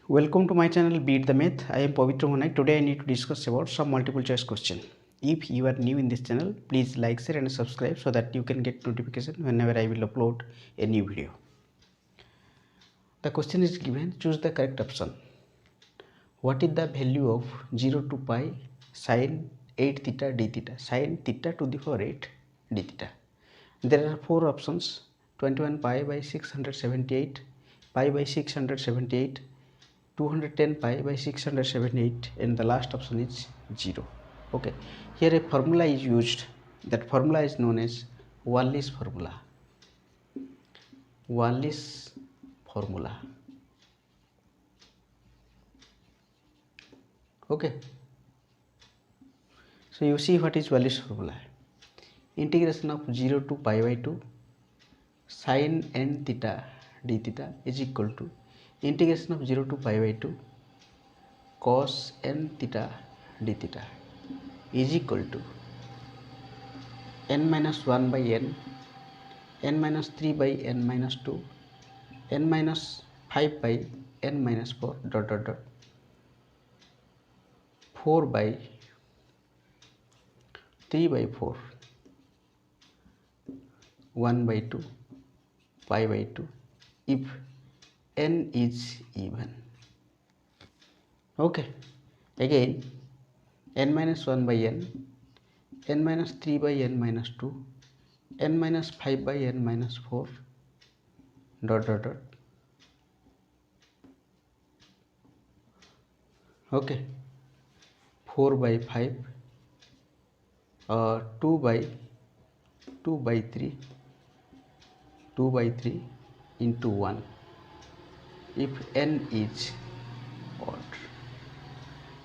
Welcome to my channel Beat the Myth. I am Pavitra Monaik. Today I need to discuss about some multiple choice question. If you are new in this channel, please like, share and subscribe so that you can get notification whenever I will upload a new video. The question is given, choose the correct option. What is the value of 0 to pi sine 8 theta d theta? Sine theta to the power 8 d theta. There are four options: 21 pi by 678, pi by 678, 210 pi by 678, and the last option is 0. Okay, here a formula is used. That formula is known as Wallis formula. Wallis formula. Okay, so you see what is Wallis formula. Integration of 0 to pi by 2 sine n theta d theta is equal to integration of 0 to pi by 2 cos n theta d theta is equal to n minus 1 by n minus 3 by n minus 2, n minus 5 by n minus 4 dot dot dot 4 by 3 by 4, 1 by 2, pi by 2 if n is even. Okay, again n minus 1 by n minus 3 by n minus 2, n minus 5 by n minus 4 dot dot dot. Okay, 4 by 5, 2 by 3, 2 by 3 into 1 if n is odd.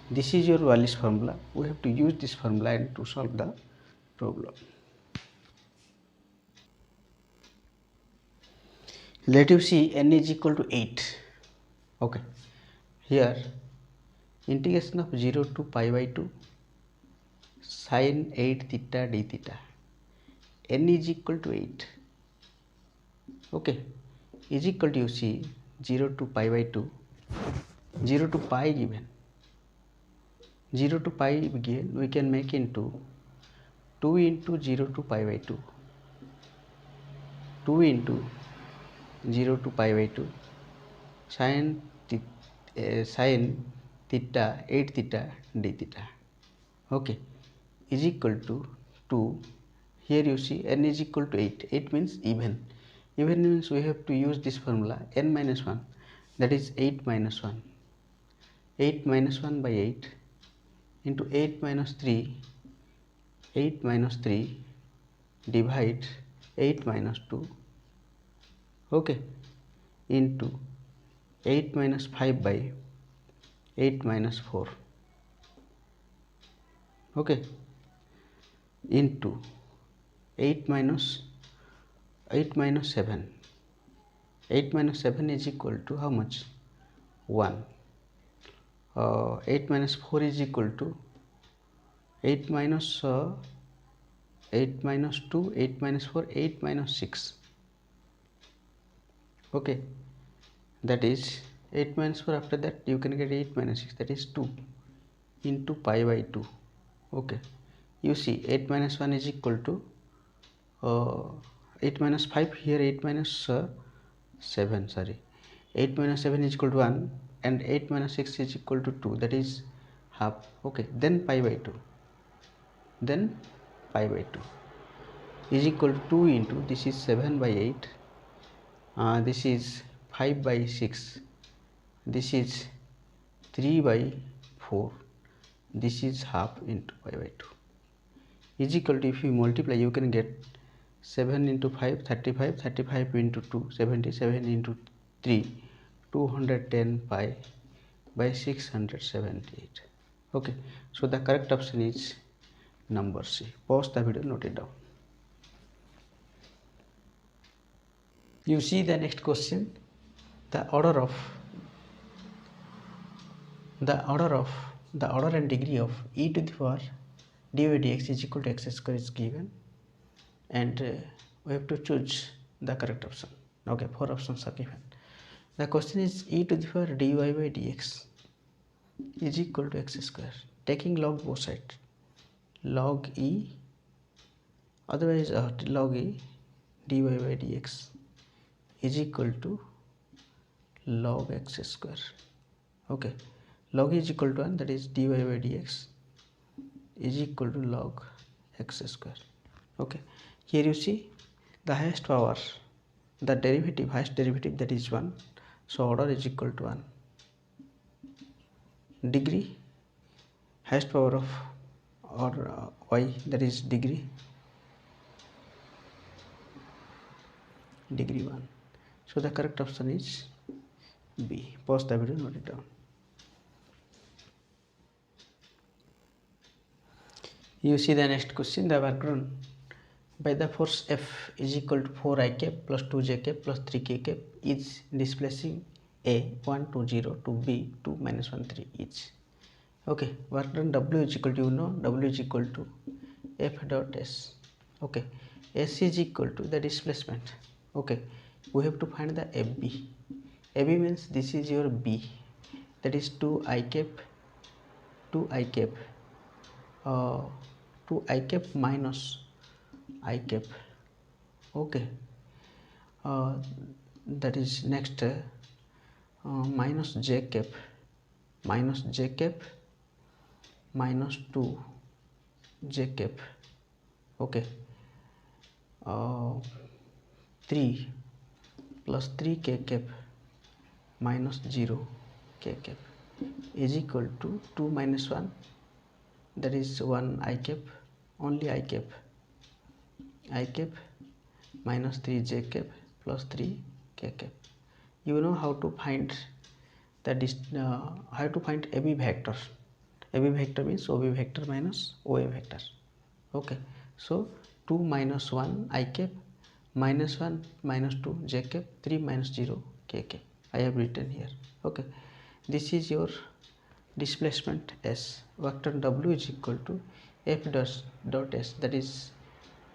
This is your Wallis formula. We have to use this formula and to solve the problem. Let you see n is equal to 8. Okay, here integration of 0 to pi by 2 sine 8 theta d theta, n is equal to 8. Okay, is equal to, you see, 0 to pi by 2, 0 to pi given, 0 to pi given, we can make into 2 into 0 to pi by 2, 2 into 0 to pi by 2 sine theta 8 theta d theta. Okay, is equal to 2. Here you see n is equal to 8. 8 means even. Even means we have to use this formula n minus 1, that is 8 minus 1. 8 minus 1 by 8 into 8 minus 3, 8 minus 3 divide 8 minus 2. Okay, into 8 minus 5 by 8 minus 4. Okay, into 8 minus 7. 8 minus 7 is equal to how much? 1. 8 minus 4 is equal to 8 minus 2, 8 minus 4, 8 minus 6. Okay, that is 8 minus 4. After that you can get 8 minus 6, that is 2 into pi by 2. Okay, you see 8 minus 1 is equal to 8 minus 5, here 8 minus 7, sorry, 8 minus 7 is equal to 1 and 8 minus 6 is equal to 2, that is half. Okay, then pi by 2, then pi by 2 is equal to 2 into, this is 7 by 8, this is 5 by 6, this is 3 by 4, this is half into pi by 2 is equal to, if you multiply you can get 7 into 5, 35, 35 into 2, 77 into 3, 210 pi by 678. Okay, so the correct option is number C. Pause the video, note it down. You see the next question. The order and degree of e to the power dy dx is equal to x square is given, and we have to choose the correct option. Okay, four options are given. The question is e to the power dy by dx is equal to x square. Taking log both sides, log e, otherwise log e dy by dx is equal to log x square. Okay, log e is equal to 1, that is dy by dx is equal to log x square. Okay, here you see the highest power, the derivative, highest derivative, that is 1, so order is equal to 1. Degree, highest power of or y, that is degree 1. So the correct option is B. Pause the video, note it down. You see the next question. The work done by the force F is equal to 4 I cap plus 2 j cap plus 3 k cap is displacing A 1 2 0 to B 2 minus 1 3 each. Okay, work done W is equal to, you know, W is equal to F dot S. Okay, S is equal to the displacement. Okay, we have to find the FB. FB means this is your B, that is 2 I cap 2 I cap 2 I cap minus I cap. Okay, that is next minus j cap minus 2 j cap. Okay, 3 plus 3 k cap minus 0 k cap is equal to 2 minus 1, that is 1 I cap, only I cap minus 3 j cap plus 3 k cap. You know how to find how to find AB vector. AB vector means OB vector minus OA vector. Okay, so 2 minus 1 I cap minus 1 minus 2 j cap 3 minus 0 k cap I have written here. Okay, this is your displacement S. Vector W is equal to F dot S, that is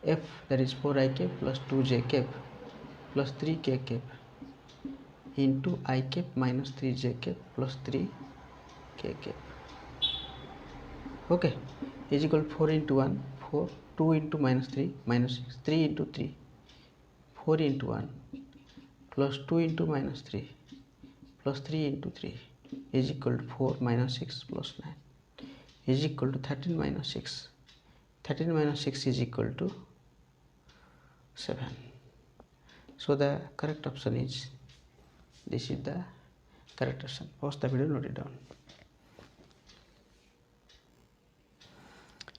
F, that is 4 I cap plus 2 j cap plus 3 k cap into I cap minus 3 j cap plus 3 k cap. Okay, is equal to 4 into 1 4, 2 into minus 3 minus 6, 3 into 3 4 into 1 plus 2 into minus 3 plus 3 into 3 is equal to 4 minus 6 plus 9 is equal to 13 minus 6. 13 minus 6 is equal to 7. So the correct option is, this is the correct option. Pause the video, note it down.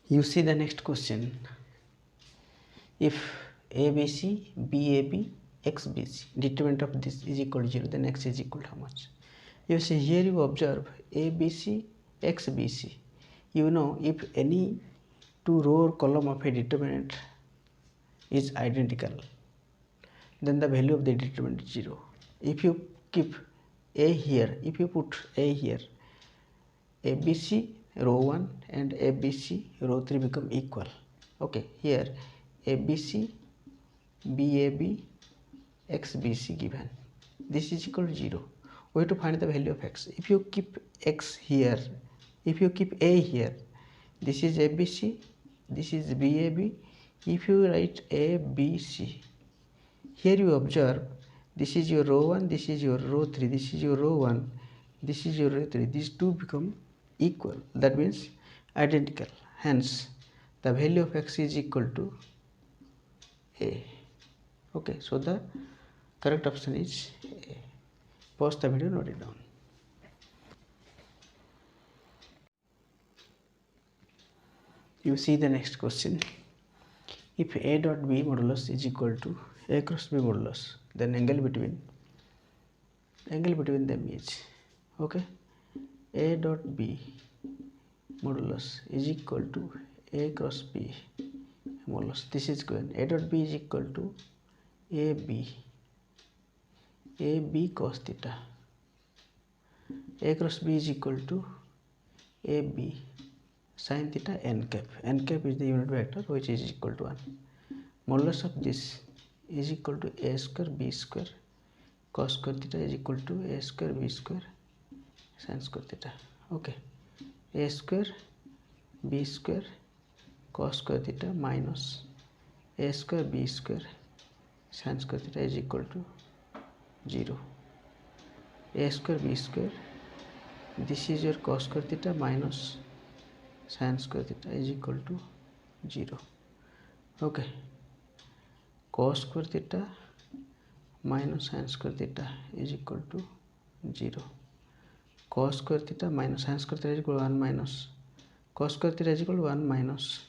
You see the next question. If ABC, BAB, XBC, determinant of this is equal to 0, then X is equal to how much? You see here, you observe ABC, XBC. You know, if any two row or column of a determinant is identical, then the value of the determinant is 0. If you keep A here, if you put A here, ABC row 1 and ABC row 3 become equal. Okay, here ABC, BAB, XBC given, this is equal to 0. We have to find the value of X. If you keep X here, if you keep A here, this is ABC, this is BAB. If you write ABC, here you observe this is your row 1, this is your row 3, this is your row 1, this is your row 3. These two become equal, that means identical. Hence the value of X is equal to A. Okay, so the correct option is A. Pause the video, note it down. You see the next question. If A dot B modulus is equal to A cross B modulus, then angle between them is, okay, A dot B modulus is equal to A cross B modulus. This is given. A dot B is equal to AB cos theta. A cross B is equal to AB sin theta n cap. N cap is the unit vector which is equal to 1. Modulus of this is equal to A square B square cos square theta is equal to a square b square sin square theta. Okay, a square b square cos square theta minus a square b square sin square theta is equal to 0. A square b square, this is your cos square theta minus sin square theta is equal to 0. Okay, cos square theta minus sin square theta is equal to 0. Cos square theta minus sin square theta is equal to 1 minus cos square theta is equal to 1 minus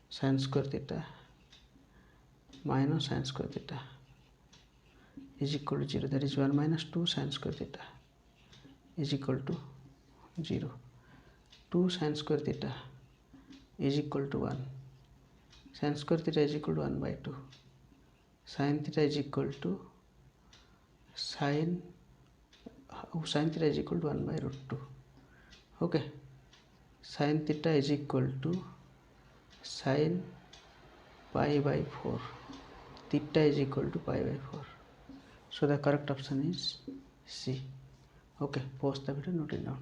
sin square theta minus sin square theta is equal to 0. That is 1 minus 2 sin square theta is equal to 0. 2 sin square theta is equal to 1. Sin square theta is equal to 1 by 2. Sin theta is equal to sin theta is equal to 1 by root 2. Okay, sin theta is equal to sin pi by 4. Theta is equal to pi by 4. So the correct option is C. Okay, pause the video, note it down.